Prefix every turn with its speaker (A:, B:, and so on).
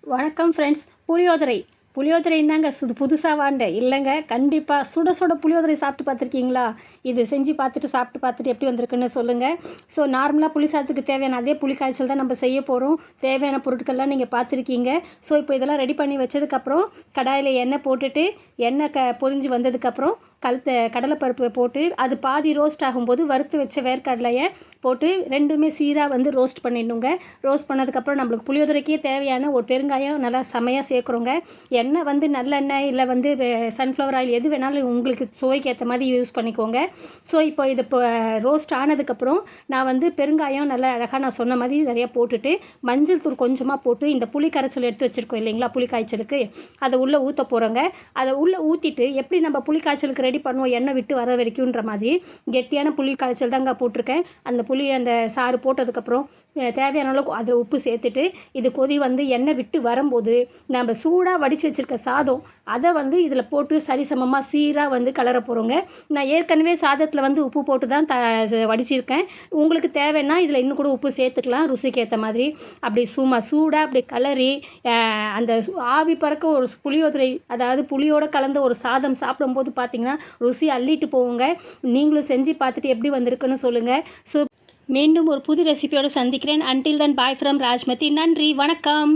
A: வணக்கம் ஃப்ரெண்ட்ஸ். புளியோதரைன்னாங்க புதுசாக வாண்ட இல்லைங்க. கண்டிப்பாக சுட சுட புளியோதரை சாப்பிட்டு பார்த்துருக்கீங்களா? இது செஞ்சு பார்த்துட்டு சாப்பிட்டு பார்த்துட்டு எப்படி வந்திருக்குன்னு சொல்லுங்கள். ஸோ நார்மலாக புளி சாதத்துக்கு தேவையான அதே புளி காய்ச்சல் தான் நம்ம செய்ய போகிறோம். தேவையான பொருட்கள்லாம் நீங்கள் பார்த்துருக்கீங்க. ஸோ இப்போ இதெல்லாம் ரெடி பண்ணி வச்சதுக்கப்புறம் கடாயில் எண்ணெய் போட்டுட்டு எண்ணெய் பொரிஞ்சு வந்ததுக்கப்புறம் கடலைப்பருப்பு போட்டு அது பாதி ரோஸ்ட் ஆகும்போது வறுத்து வச்ச வேர்க்கடலையை போட்டு ரெண்டுமே சீராக ரோஸ்ட் பண்ணிடணுங்க. ரோஸ்ட் பண்ணதுக்கப்புறம் நம்மளுக்கு புளியோதரைக்கே தேவையான ஒரு பெருங்காயம் நல்லா செமையாக சேர்க்குறோங்க. எண்ணெய் நல்லெண்ணெய் இல்லை சன்ஃப்ளவர் ஆயில் எது வேணாலும் உங்களுக்கு சுவைக்கு ஏற்ற மாதிரி யூஸ் பண்ணிக்கோங்க. ஸோ இப்போ இது இப்போ ரோஸ்ட் ஆனதுக்கப்புறம் நான் பெருங்காயம் நல்லா அழகாக நான் சொன்ன மாதிரி நிறையா போட்டுட்டு மஞ்சள் தூள் கொஞ்சமாக போட்டு இந்த புளி கரைச்சல் எடுத்து வச்சுருக்கோம் இல்லைங்களா, புளி காய்ச்சலுக்கு அதை உள்ளே ஊற்ற போகிறோங்க. அதை உள்ளே ஊற்றிட்டு எப்படி நம்ம புளி காய்ச்சலுக்கு ரெடி பண்ணுவோம் எண்ணெய் விட்டு வர வரைக்கும்ன்ற மாதிரி கெட்டியான புளி காய்ச்சல் தாங்க போட்டிருக்கேன். அந்த சாறு போட்டதுக்கப்புறம் தேவையான அளவுக்கு அதில் உப்பு சேர்த்துட்டு இது கொதி எண்ணெய் விட்டு வரும்போது நம்ம சூடாக வடித்து வச்சுருக்க சாதம் அதை இதில் போட்டு சரிசமமாக சீராக கலர போகிறோங்க. நான் ஏற்கனவே சாதத்தில் உப்பு போட்டு தான் வடிச்சிருக்கேன். உங்களுக்கு தேவைன்னா இதில் இன்னும் கூட உப்பு சேர்த்துக்கலாம் ருசிக்கு ஏற்ற மாதிரி. அப்படி சூடாக அப்படி கலரி அந்த ஆவி பறக்க ஒரு புளியோதரை, அதாவது புளியோடு கலந்த ஒரு சாதம் சாப்பிடும்போது பார்த்திங்கன்னா ருசி அள்ளிட்டு போவோங்க. நீங்களும் செஞ்சு பார்த்துட்டு எப்படி வந்திருக்குன்னு சொல்லுங்கள். ஸோ மீண்டும் ஒரு புது ரெசிபியோடு சந்திக்கிறேன். Until then bye from Rajmathi. நன்றி, வணக்கம்.